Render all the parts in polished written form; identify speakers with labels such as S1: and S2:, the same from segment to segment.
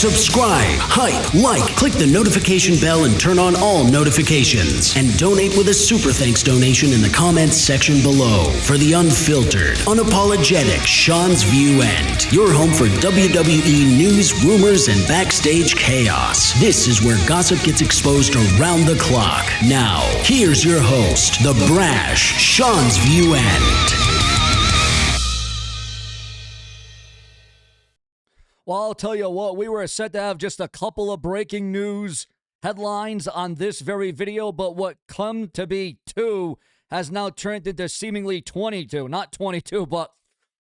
S1: Subscribe, hype, like, click the notification bell and turn on all notifications. And donate with a super thanks donation in the comments section below for the unfiltered, unapologetic SeanzViewEnt, your home for WWE news, rumors, and backstage chaos. This is where gossip gets exposed around the clock. Now, here's your host, the brash SeanzViewEnt.
S2: Well, I'll tell you what, we were set to have just a couple of breaking news headlines on this very video, but what come to be two has now turned into seemingly 22. Not 22, but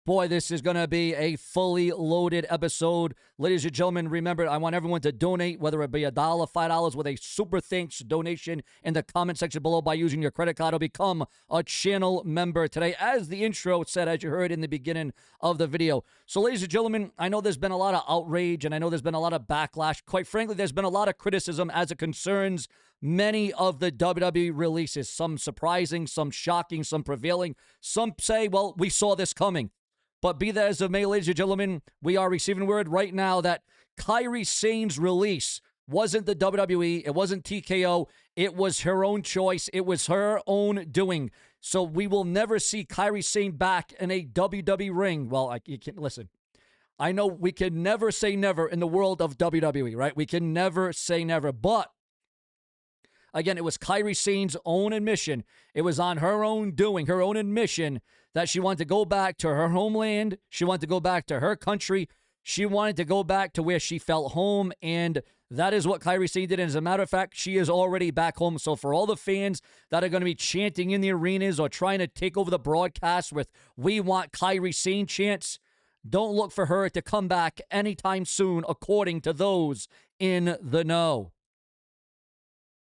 S2: boy, this is going to be a fully loaded episode. Ladies and gentlemen, remember, I want everyone to donate, whether it be $1, $5, with a super thanks donation in the comment section below by using your credit card, or become a channel member today, as the intro said, as you heard in the beginning of the video. So, ladies and gentlemen, I know there's been a lot of outrage, and I know there's been a lot of backlash. Quite frankly, there's been a lot of criticism as it concerns many of the WWE releases. Some surprising, some shocking, some prevailing. Some say, well, we saw this coming. But be that as it may, ladies and gentlemen, we are receiving word right now that Kairi Sane's release wasn't the WWE, it wasn't TKO, it was her own choice, it was her own doing. So we will never see Kairi Sane back in a WWE ring. Well, you can listen. I know we can never say never in the world of WWE, right? We can never say never, but again, it was Kairi Sane's own admission. It was on her own doing, her own admission, that she wanted to go back to her homeland. She wanted to go back to her country. She wanted to go back to where she felt home, and that is what Kairi Sane did. And as a matter of fact, she is already back home. So for all the fans that are going to be chanting in the arenas or trying to take over the broadcast with "We want Kairi Sane" chants, don't look for her to come back anytime soon, according to those in the know.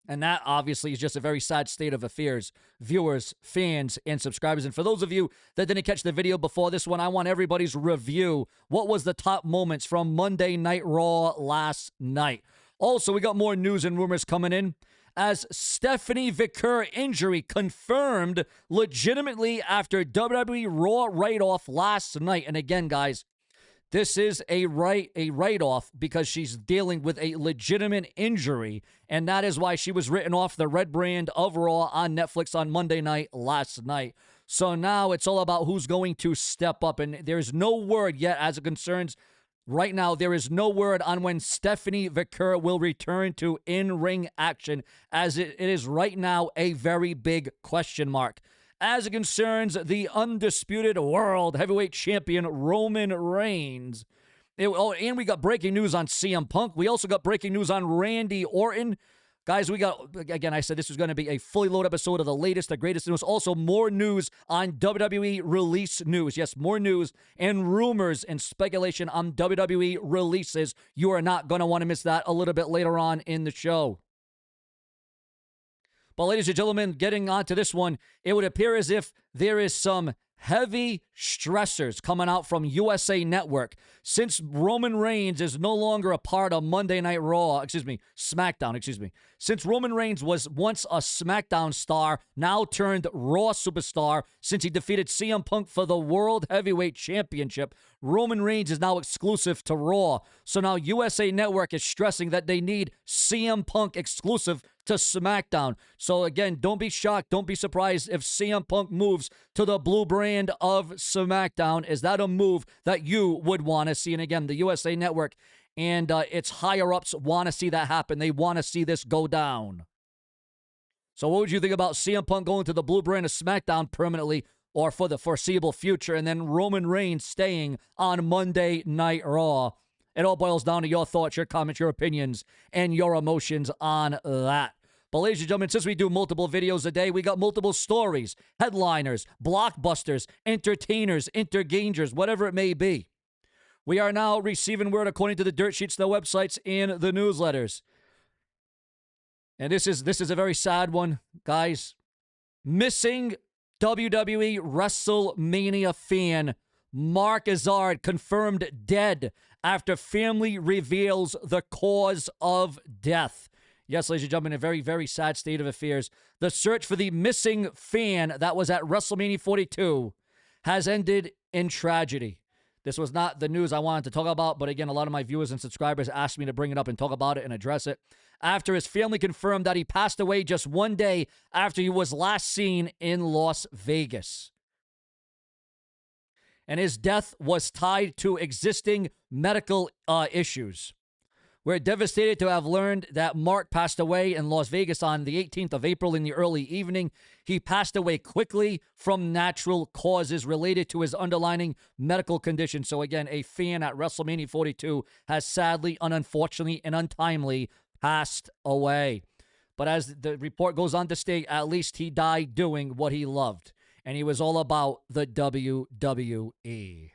S2: And that obviously is just a very sad state of affairs, viewers, fans, and subscribers. And for those of you that didn't catch the video before this one, I want everybody's review. What was the top moments from Monday Night Raw last night? Also, we got more news and rumors coming in, as Stephanie Vicker injury confirmed legitimately after WWE Raw write-off last night. And again, guys, this is a write-off because she's dealing with a legitimate injury, and that is why she was written off the red brand of Raw on Netflix on Monday night last night. So now it's all about who's going to step up, and there's no word yet as it concerns. Right now, there is no word on when Stephanie Vicker will return to in-ring action, as it is right now a very big question mark. As it concerns the undisputed world heavyweight champion, Roman Reigns. And we got breaking news on CM Punk. We also got breaking news on Randy Orton. Guys, we got, again, I said this was going to be a fully loaded episode of the latest, the greatest news. Also, more news on WWE release news. Yes, more news and rumors and speculation on WWE releases. You are not going to want to miss that a little bit later on in the show. But ladies and gentlemen, getting on to this one, it would appear as if there is some heavy stressors coming out from USA Network. Since Roman Reigns is no longer a part of SmackDown. Since Roman Reigns was once a SmackDown star, now turned Raw superstar, since he defeated CM Punk for the World Heavyweight Championship, Roman Reigns is now exclusive to Raw. So now USA Network is stressing that they need CM Punk exclusive to SmackDown. So again, don't be shocked, don't be surprised if CM Punk moves to the blue brand of SmackDown. Is that a move that you would want to see? And again, the USA Network and its higher-ups want to see that happen. They want to see this go down. So what would you think about CM Punk going to the blue brand of SmackDown permanently or for the foreseeable future, and then Roman Reigns staying on Monday Night Raw? It all boils down to your thoughts, your comments, your opinions, and your emotions on that. But ladies and gentlemen, since we do multiple videos a day, we got multiple stories, headliners, blockbusters, entertainers, intergangers, whatever it may be. We are now receiving word according to the dirt sheets, the websites, and the newsletters. And this is a very sad one, guys. Missing WWE WrestleMania fan Mark Azard confirmed dead after family reveals the cause of death. Yes, ladies and gentlemen, a very, very sad state of affairs. The search for the missing fan that was at WrestleMania 42 has ended in tragedy. This was not the news I wanted to talk about, but again, a lot of my viewers and subscribers asked me to bring it up and talk about it and address it. After his family confirmed that he passed away just one day after he was last seen in Las Vegas. And his death was tied to existing medical issues. We're devastated to have learned that Mark passed away in Las Vegas on the 18th of April in the early evening. He passed away quickly from natural causes related to his underlying medical condition. So again, a fan at WrestleMania 42 has sadly, unfortunately, and untimely passed away. But as the report goes on to state, at least he died doing what he loved. And he was all about the WWE.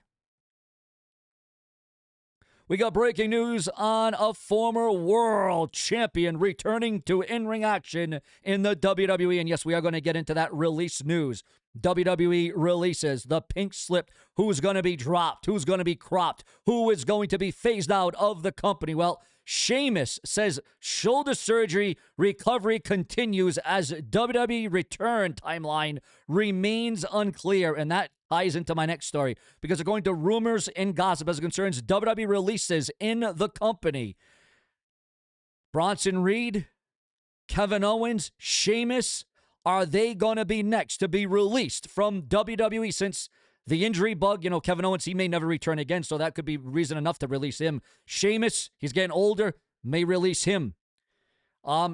S2: We got breaking news on a former world champion returning to in-ring action in the WWE. And yes, we are going to get into that release news. WWE releases the pink slip. Who's going to be dropped? Who's going to be cropped? Who is going to be phased out of the company? Well, Sheamus says shoulder surgery recovery continues as WWE return timeline remains unclear. And that ties into my next story because according to rumors and gossip as it concerns WWE releases in the company, Bronson Reed, Kevin Owens, Sheamus, are they going to be next to be released from WWE since the injury bug? You know, Kevin Owens, he may never return again, so that could be reason enough to release him. Sheamus, he's getting older, may release him.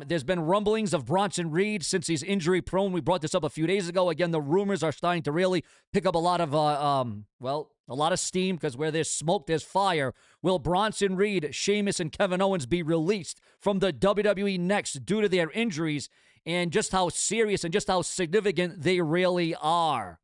S2: There's been rumblings of Bronson Reed since he's injury prone. We brought this up a few days ago. Again, the rumors are starting to really pick up a lot of, a lot of steam because where there's smoke, there's fire. Will Bronson Reed, Sheamus, and Kevin Owens be released from the WWE next due to their injuries and just how serious and just how significant they really are?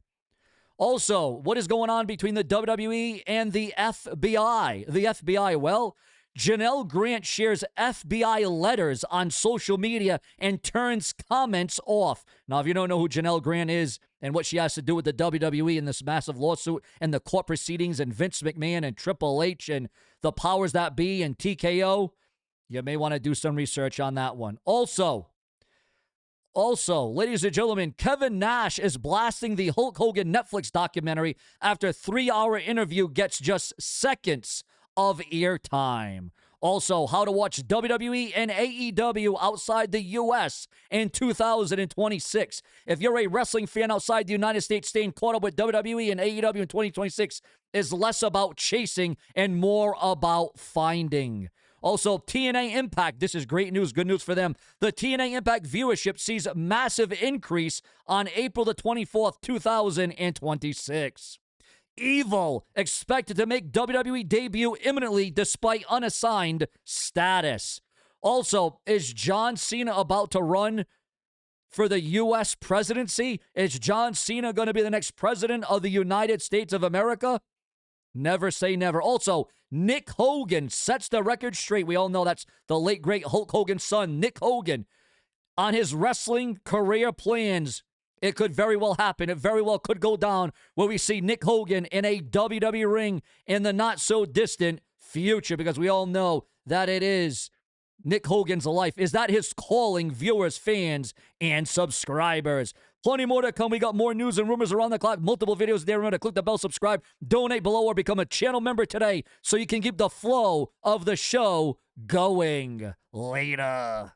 S2: Also, what is going on between the WWE and the FBI? The FBI, well, Janelle Grant shares FBI letters on social media and turns comments off. Now, if you don't know who Janelle Grant is and what she has to do with the WWE in this massive lawsuit and the court proceedings and Vince McMahon and Triple H and the powers that be and TKO, you may want to do some research on that one. Also, ladies and gentlemen, Kevin Nash is blasting the Hulk Hogan Netflix documentary after a 3-hour interview gets just seconds of airtime. Also, how to watch WWE and AEW outside the U.S. in 2026. If you're a wrestling fan outside the United States, staying caught up with WWE and AEW in 2026 is less about chasing and more about finding. Also, TNA Impact. This is great news, good news for them. The TNA Impact viewership sees massive increase on April the 24th, 2026. Evil expected to make WWE debut imminently despite unassigned status. Also, is John Cena about to run for the U.S. presidency? Is John Cena going to be the next president of the United States of America? Never say never. Also, Nick Hogan sets the record straight. We all know that's the late, great Hulk Hogan's son, Nick Hogan. On his wrestling career plans, it could very well happen. It very well could go down where we see Nick Hogan in a WWE ring in the not-so-distant future because we all know that it is Nick Hogan's life. Is that his calling, viewers, fans, and subscribers? Plenty more to come. We got more news and rumors around the clock. Multiple videos there. Remember to click the bell, subscribe, donate below, or become a channel member today so you can keep the flow of the show going. Later.